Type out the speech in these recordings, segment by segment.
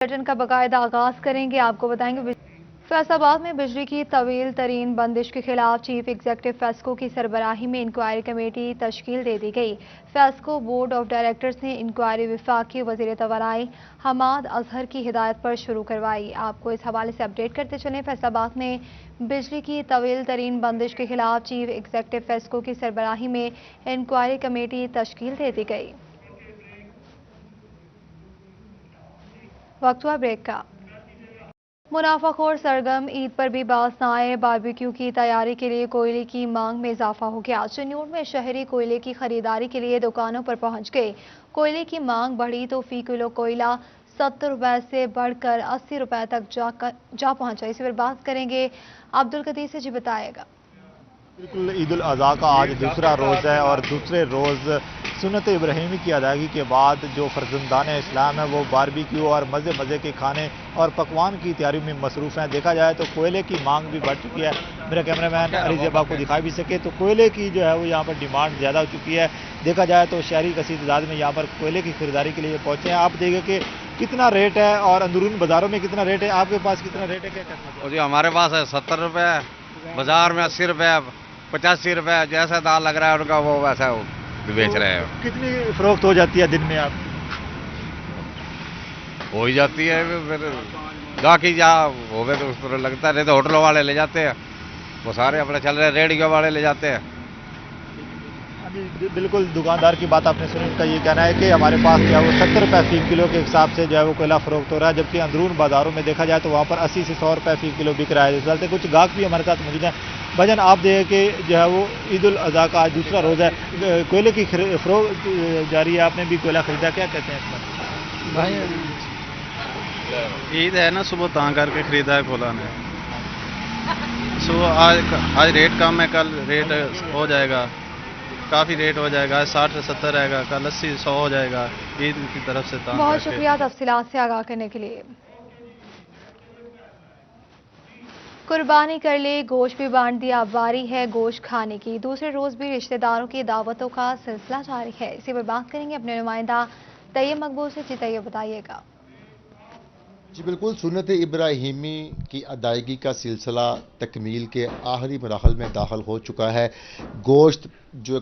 Bulletin का बाकायदा आगाज करेंगे। आपको बताएंगे फैसलाबाद में बिजली की तवील तरीन बंदिश के खिलाफ चीफ एग्जीक्यूटिव फेस्को की सरबराही में इंक्वायरी कमेटी तश्कील दे दी गई। फेस्को बोर्ड ऑफ डायरेक्टर्स ने इंक्वायरी वफाकी वज़ीर तवानाई हमाद अजहर की हिदायत पर शुरू करवाई। आपको इस हवाले से अपडेट करते चलें। फैसलाबाद में बिजली की तवील तरीन बंदिश के खिलाफ चीफ एग्जीक्यूटिव फेस्को की सरबराही में इंक्वायरी कमेटी तश्कील दे दी गई। वक्त हुआ ब्रेक का। मुनाफाखोर सरगम ईद पर भी बास न आए। बारबेक्यू की तैयारी के लिए कोयले की मांग में इजाफा हो गया। चन्यूर में शहरी कोयले की खरीदारी के लिए दुकानों पर पहुंच गए। कोयले की मांग बढ़ी तो फी किलो कोयला 70 रुपए से बढ़कर 80 रुपए तक जा पहुंचा। इसी पर बात करेंगे अब्दुल कदीर से, जी बताएगा। बिल्कुल, ईद उल अज़हा का आज दूसरा रोज़ है और दूसरे रोज़ सुन्नत इब्राहिमी की अदायगी के बाद जो फर्जंदान इस्लाम है वो बारबेक्यू और मज़े मज़े के खाने और पकवान की तैयारी में मसरूफ़ हैं। देखा जाए तो कोयले की मांग भी बढ़ चुकी है। मेरा कैमरामैन अरीज़ आपको दिखाई भी सके तो कोयले की जो है वो यहाँ पर डिमांड ज़्यादा हो चुकी है। देखा जाए तो शहरी कसीर तादाद में यहाँ पर कोयले की खरीदारी के लिए पहुँचे हैं। आप देखें कि कितना रेट है और अंदरून बाज़ारों में कितना रेट है। आपके पास कितना रेट है, क्या कहना है? जी हमारे पास है 70 रुपये, बाजार में 80 रुपये, 85 रुपये, जैसा दाल लग रहा है उनका वो वैसा बेच रहे हैं। कितनी फरोख्त हो जाती है दिन में आप? हो ही जाती है, फिर गाकी जा हो गए तो उस तरह लगता है, नहीं तो होटलों वाले ले जाते हैं, वो सारे अपने चल रहे हैं, रेडियो वाले ले जाते हैं। बिल्कुल, दुकानदार की बात आपने सुनी। उनका ये कहना है कि हमारे पास जो है वो 70 रुपये फी किलो के हिसाब से जो है वो कोयला फरोख्त हो रहा है, जबकि अंदरून बाजारों में देखा जाए तो वहाँ पर 80 से 100 रुपये फी किलो बिक रहा है। इस चलते कुछ गाहक भी हमारे साथ मौजूद हैं। भजन, आप देखें कि जो है वो ईद उल अज़हा का आज दूसरा रोज़ है, कोयले की फरोख्त जारी है, आपने भी कोयला खरीदा, क्या कहते हैं इसमें? भाई ईद है ना, सुबह तंग करके खरीदा है कोयला ने। सुबह आज रेट कम है, कल रेट हो जाएगा, काफ़ी रेट हो जाएगा। 60 से 70 रहेगा, कल 80 100 हो जाएगा। ईद की तरफ से बहुत शुक्रिया तफसीलात से आगाह करने के लिए। कुर्बानी कर ले, गोश्त भी बांट दिया, बारी है गोश्त खाने की। दूसरे रोज भी रिश्तेदारों की दावतों का सिलसिला जारी है। इसी पर बात करेंगे अपने नुमाइंदा तैयब मकबूल से। जी तैयब, बताइएगा। जी बिल्कुल, सुन्नत इब्राहिमी की अदायगी का सिलसिला तकमील के आखिरी मराहल में दाखिल हो चुका है। गोश्त जो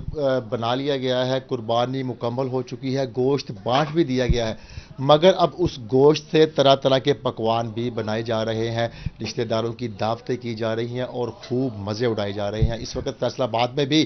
बना लिया गया है, कुर्बानी मुकम्मल हो चुकी है, गोश्त बांट भी दिया गया है, मगर अब उस गोश्त से तरह तरह के पकवान भी बनाए जा रहे हैं, रिश्तेदारों की दावतें की जा रही हैं और खूब मज़े उड़ाए जा रहे हैं। इस वक्त फैसलाबाद में भी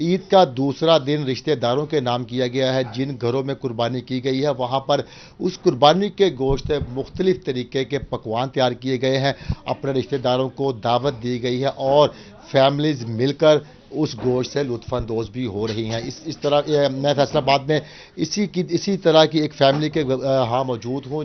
ईद का दूसरा दिन रिश्तेदारों के नाम किया गया है। जिन घरों में कुर्बानी की गई है वहाँ पर उस कुर्बानी के गोश्त मुख्तलिफ तरीके के पकवान तैयार किए गए हैं, अपने रिश्तेदारों को दावत दी गई है और फैमिलीज़ मिलकर उस गोश्त से लुत्फ़अंदोज़ भी हो रही हैं। इस तरह मैं फैसलाबाद में इसी तरह की एक फैमिली के हाँ मौजूद हूँ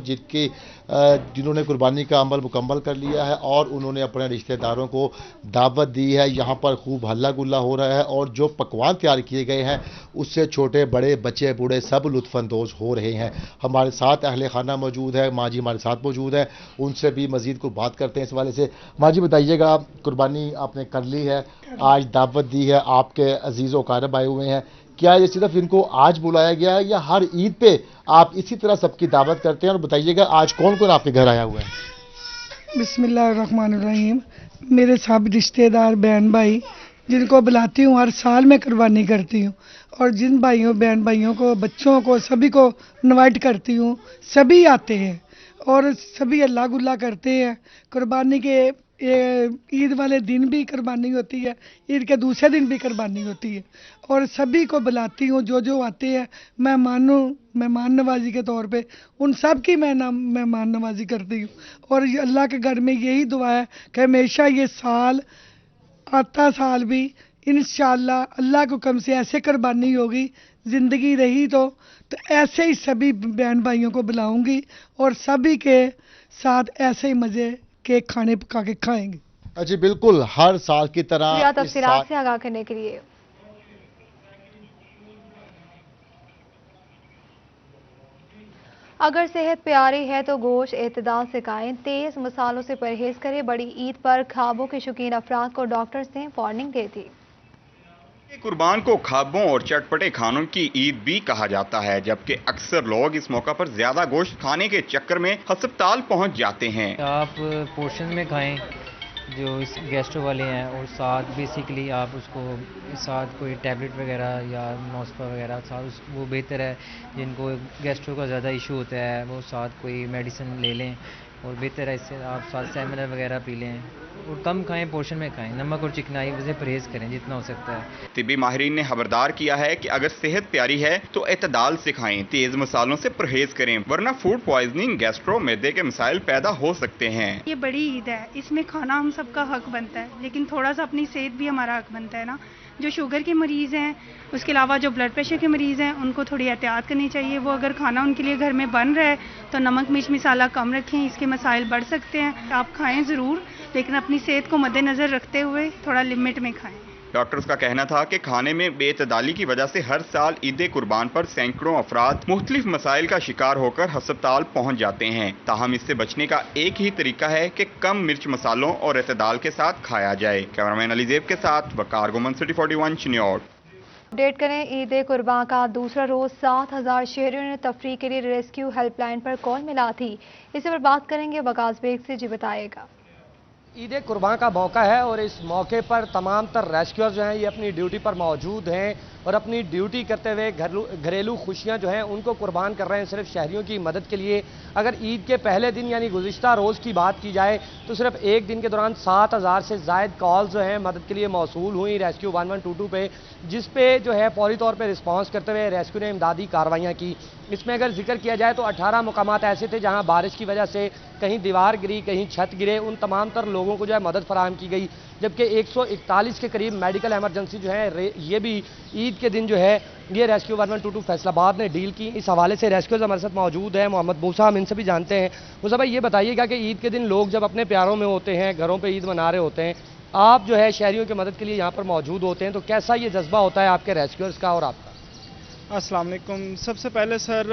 जिन्होंने कुर्बानी का अमल मुकम्मल कर लिया है और उन्होंने अपने रिश्तेदारों को दावत दी है। यहाँ पर खूब हल्ला गुल्ला हो रहा है और जो पकवान तैयार किए गए हैं उससे छोटे बड़े बच्चे बूढ़े सब लुत्फ़अंदोज़ हो रहे हैं। हमारे साथ अहले खाना मौजूद है, माँ जी हमारे साथ मौजूद है, उनसे भी मज़ीद को बात करते हैं इस वाले से। माँ जी बताइएगा, कुर्बानी आपने कर ली है, आज दावत दी है, आपके अजीज़ व क़ारिब आए हुए हैं, क्या ये सिर्फ इनको आज बुलाया गया है या हर ईद पे आप इसी तरह सबकी दावत करते हैं? और बताइएगा आज कौन कौन आपके घर आया हुआ है? बिस्मिल्लाहिर्रहमानिर्रहीम। मेरे सब रिश्तेदार बहन भाई जिनको बुलाती हूँ, हर साल मैं कुर्बानी करती हूँ और जिन भाइयों बहन भाइयों को, बच्चों को, सभी को इनवाइट करती हूँ, सभी आते हैं और सभी अल्लाह गुल्ला करते हैं। कुर्बानी के ईद वाले दिन भी कुर्बानी होती है, ईद के दूसरे दिन भी कुर्बानी होती है और सभी को बुलाती हूँ। जो आते हैं मेहमान नवाजी के तौर पे उन सब की मैं मेहमान नवाजी करती हूँ और अल्लाह के घर में यही दुआ है कि हमेशा ये साल आता साल भी इंशाअल्लाह अल्लाह के हुक्म से ऐसे कुर्बानी होगी, ज़िंदगी रही तो ऐसे ही सभी बहन भाइयों को बुलाऊंगी और सभी के साथ ऐसे ही मज़े के खाने पका के खाएंगे। जी बिल्कुल, हर साल की तरह तफसीलात से आगाह करने के लिए। अगर सेहत प्यारी है तो गोश्त एतदाल से खाएं, तेज मसालों से परहेज करें। बड़ी ईद पर ख्वाबों के शौकीन अफराद को डॉक्टर्स ने वार्निंग दे दी। कुर्बान को खाबों और चटपटे खानों की ईद भी कहा जाता है, जबकि अक्सर लोग इस मौका पर ज्यादा गोश्त खाने के चक्कर में अस्पताल पहुंच जाते हैं। आप पोर्शन में खाएं जो इस गैस्ट्रो वाले हैं, और साथ बेसिकली आप उसको साथ कोई टैबलेट वगैरह या नोस्पा वगैरह साथ वो बेहतर है। जिनको गैस्ट्रो का ज़्यादा इशू होता है वो साथ कोई मेडिसिन ले लें, और बेहतर है इससे आप साथ सेमिनर वगैरह पी लें, और कम खाएं, पोर्शन में खाएं, नमक और चिकनाई से परहेज़ करें जितना हो सकता है। तिब्बी माहिरीन ने खबरदार किया है कि अगर सेहत प्यारी है तो एतदाल से खाएं, तेज मसालों से परहेज करें, वरना फूड पॉइजनिंग, गैस्ट्रो, मैदे के मसाइल पैदा हो सकते हैं। ये बड़ी ईद है, इसमें खाना हम सबका हक बनता है, लेकिन थोड़ा सा अपनी सेहत भी हमारा हक बनता है ना। जो शुगर के मरीज़ हैं, उसके अलावा जो ब्लड प्रेशर के मरीज़ हैं, उनको थोड़ी एहतियात करनी चाहिए। वो अगर खाना उनके लिए घर में बन रहा है तो नमक मिर्च मसाला कम रखें, इसके मसाइल बढ़ सकते हैं। आप खाएं ज़रूर, लेकिन अपनी सेहत को मद्देनज़र रखते हुए थोड़ा लिमिट में खाएं। डॉक्टर्स का कहना था कि खाने में बेतदाली की वजह से हर साल ईद कुर्बान पर सैकड़ों अफराद मुख्तलिफ मसाइल का शिकार होकर अस्पताल पहुंच जाते हैं। ताहम इससे बचने का एक ही तरीका है कि कम मिर्च मसालों और एतदाल के साथ खाया जाए। कैमरामैन अलीजेब के साथ वकार गुमन, सिटी 41 चिन्योट। अपडेट करें, ईद कुर्बान का दूसरा रोज 7000 शहरियों ने तफरीह के लिए रेस्क्यू हेल्पलाइन पर कॉल मिला थी। इसी पर बात करेंगे वकास बेग से, जी बताएगा। ईद कुर्बान का मौका है और इस मौके पर तमाम तर रेस्क्यूअर जो हैं ये अपनी ड्यूटी पर मौजूद हैं और अपनी ड्यूटी करते हुए घरेलू खुशियां जो हैं उनको कुर्बान कर रहे हैं सिर्फ शहरियों की मदद के लिए। अगर ईद के पहले दिन यानी गुज़िश्ता रोज़ की बात की जाए तो सिर्फ एक दिन के दौरान 7000 से ज़ायद कॉल्स जो हैं मदद के लिए मौसूल हुई रेस्क्यू 1122 पे, जिस पे जो है फौरी तौर पर रिस्पॉन्स करते हुए रेस्क्यू ने इमदादी कार्रवाइयाँ की। इसमें अगर जिक्र किया जाए तो 18 मुकामात ऐसे थे जहाँ बारिश की वजह से कहीं दीवार गिरी, कहीं छत गिरे, उन तमाम तर लोगों को जो है मदद फराहम की गई। जबकि 141 के करीब मेडिकल एमरजेंसी जो है ये भी ईद के दिन जो है ये रेस्क्यू 1122 फैसलाबाद ने डील की। इस हवाले से रेस्क्यूअर्स हमारे साथ मौजूद हैं, मोहम्मद मूसा, हम इनसे भी जानते हैं। मूसा भाई, ये बताइएगा कि ईद के दिन लोग जब अपने प्यारों में होते हैं, घरों पे ईद मना रहे होते हैं, आप जो है शहरियों की मदद के लिए यहाँ पर मौजूद होते हैं, तो कैसा ये जज्बा होता है आपके रेस्क्यूअर्स का और आपका? अस्सलाम वालेकुम। सबसे पहले सर,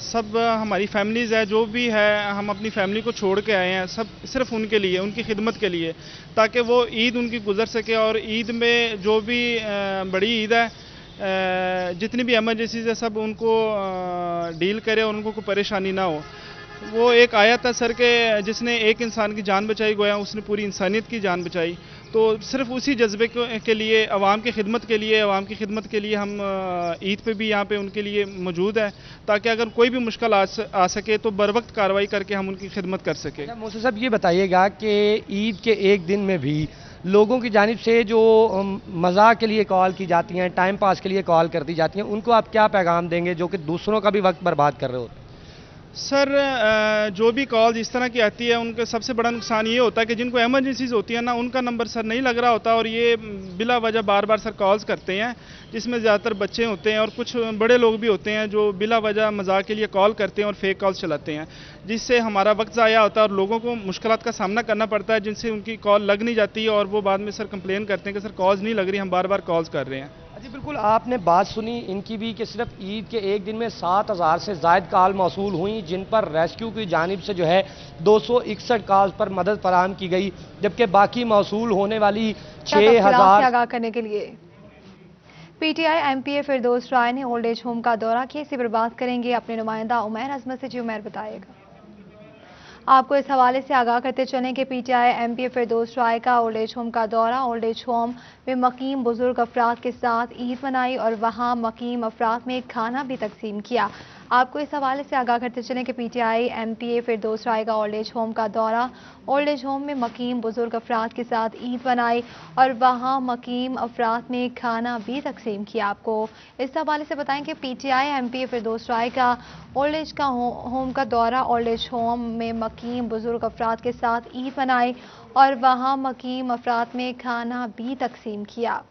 सब हमारी फैमिलीज़ है, जो भी है, हम अपनी फैमिली को छोड़ के आए हैं सब सिर्फ उनके लिए, उनकी खिदमत के लिए, ताकि वो ईद उनकी गुजर सके। और ईद में जो भी बड़ी ईद है, जितनी भी एमरजेंसीज है सब उनको डील करे और उनको कोई परेशानी ना हो। वो एक आयत है सर के, जिसने एक इंसान की जान बचाई, गोया उसने पूरी इंसानियत की जान बचाई। तो सिर्फ उसी जज्बे के लिए, अवाम की खिदमत के लिए, अवाम की खिदमत के लिए हम ईद पे भी यहाँ पे उनके लिए मौजूद है, ताकि अगर कोई भी मुश्किल आ सके तो बर वक्त कार्रवाई करके हम उनकी खिदमत कर सके। मूसा साहब, ये बताइएगा कि ईद के एक दिन में भी लोगों की जानिब से जो मज़ाक के लिए कॉल की जाती हैं, टाइम पास के लिए कॉल कर दी जाती हैं, उनको आप क्या पैगाम देंगे जो कि दूसरों का भी वक्त बर्बाद कर रहे होते हैं? सर, जो भी कॉल इस तरह की आती है, उनका सबसे बड़ा नुकसान ये होता है कि जिनको एमरजेंसीज होती है ना, उनका नंबर सर नहीं लग रहा होता, और ये बिला वजह बार बार सर कॉल्स करते हैं, जिसमें ज़्यादातर बच्चे होते हैं और कुछ बड़े लोग भी होते हैं जो बिला वजह मजाक के लिए कॉल करते हैं और फेक कॉल्स चलाते हैं, जिससे हमारा वक्त ज़ाया होता है और लोगों को मुश्किलात का सामना करना पड़ता है, जिनसे उनकी कॉल लग नहीं जाती और वो बाद में सर कंप्लेन करते हैं कि सर कॉल्स नहीं लग रही, हम बार बार कॉल्स कर रहे हैं। जी बिल्कुल, आपने बात सुनी इनकी भी कि सिर्फ ईद के एक दिन में 7000 से ज़ायद कॉल मौसूल हुई, जिन पर रेस्क्यू की जानिब से जो है 261 कॉल्स पर मदद फराहम की गई, जबकि बाकी मौसूल होने वाली 6000 आगाह करने के लिए पीटीआई एमपीए फिरदौस राय ने ओल्ड एज होम का दौरा किया। इसी पर बात करेंगे अपने नुमाइंदा उमैर अजमत से। जी उमैर, बताइएगा। आपको इस हवाले से आगाह करते चलें कि पीटीआई एमपी फिरदौस राय का ओल्ड एज होम का दौरा, ओल्ड एज होम में मकीम बुजुर्ग अफराद के साथ ईद मनाई और वहां मकीम अफराद में खाना भी तकसीम किया। आपको इस हवाले से आगाह करते चलें कि पीटीआई एमपीए फिरदौस राय का ओल्ड एज होम का दौरा, ओल्ड एज होम में मकीम बुजुर्ग अफराद के साथ ईद मनाई और वहां मकीम अफराद में खाना भी तकसीम किया। आपको इस हवाले से बताएं कि पीटीआई एमपीए फिरदौस राय का ओल्ड एज का होम का दौरा, ओल्ड एज होम में मकीम बुजुर्ग अफराद के साथ ईद मनाई और वहां मकीम अफराद में खाना भी तकसीम किया।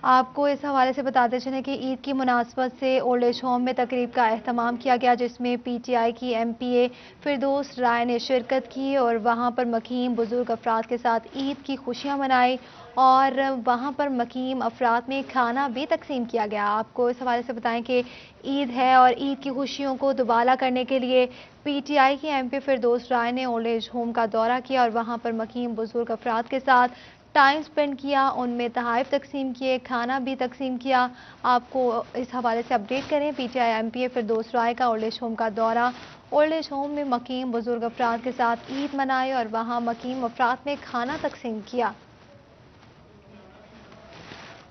आपको इस हवाले से बताते चलें कि ईद की मुनासबत से ओल्ड एज होम में तकरीब का एहतमाम किया गया, जिसमें पीटीआई की एमपीए फिरदौस राय ने शिरकत की और वहां पर मकीम बुजुर्ग अफराद के साथ ईद की खुशियां मनाई और वहां पर मकीम अफराद में खाना भी तकसीम किया गया। आपको इस हवाले से बताएं कि ईद है और ईद की खुशियों को दुबाला करने के लिए पीटीआई की एमपी फिरदौस राय ने ओल्ड एज होम का दौरा किया और वहां पर मकीम बुजुर्ग अफराद के साथ टाइम स्पेंड किया, उनमें तहाइफ तकसीम किए, खाना भी तकसीम किया। आपको इस हवाले से अपडेट करें, पीटीआई एमपीए फिरदौस राय का ओल्ड एज होम का दौरा। ओल्ड एज होम में मकीम बुजुर्ग अफराद के साथ ईद मनाई और वहां मकीम अफराद में खाना तकसीम किया।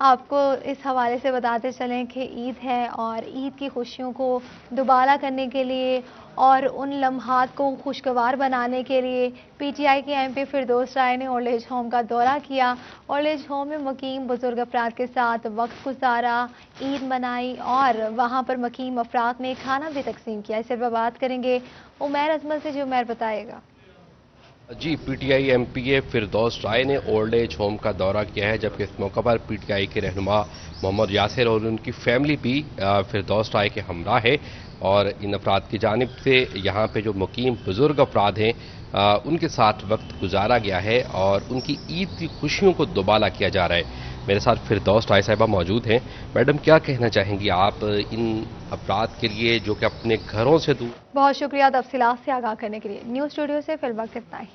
आपको इस हवाले से बताते चलें कि ईद है और ईद की खुशियों को दुबारा करने के लिए और उन लम्हात को खुशगवार बनाने के लिए पीटीआई के एमपी फिरदौस राय ने ओल्ड एज होम का दौरा किया। ओल्ड एज होम में मकीम बुजुर्ग अफराद के साथ वक्त गुजारा, ईद मनाई और वहां पर मकीम अफराद में खाना भी तकसीम किया। इस पर बात करेंगे उमैर अजमल से, जो उमैर बताएगा। जी, पीटीआई एमपीए फिरदौस राय ने ओल्ड एज होम का दौरा किया है, जबकि इस मौके पर पीटीआई के रहनुमा मोहम्मद यासिर और उनकी फैमिली भी फिरदौस राय के हमरा है और इन अफराद की जानिब से यहाँ पे जो मुकीम बुजुर्ग अफराद हैं उनके साथ वक्त गुजारा गया है और उनकी ईद की खुशियों को दुबाला किया जा रहा है। मेरे साथ फिरदौस राय साहिबा मौजूद हैं। मैडम, क्या कहना चाहेंगी आप इन अफराद के लिए जो कि अपने घरों से दूर? बहुत शुक्रिया तफसीलात से आगाह करने के लिए। न्यूज़ स्टूडियो से फिलहाल इतना ही।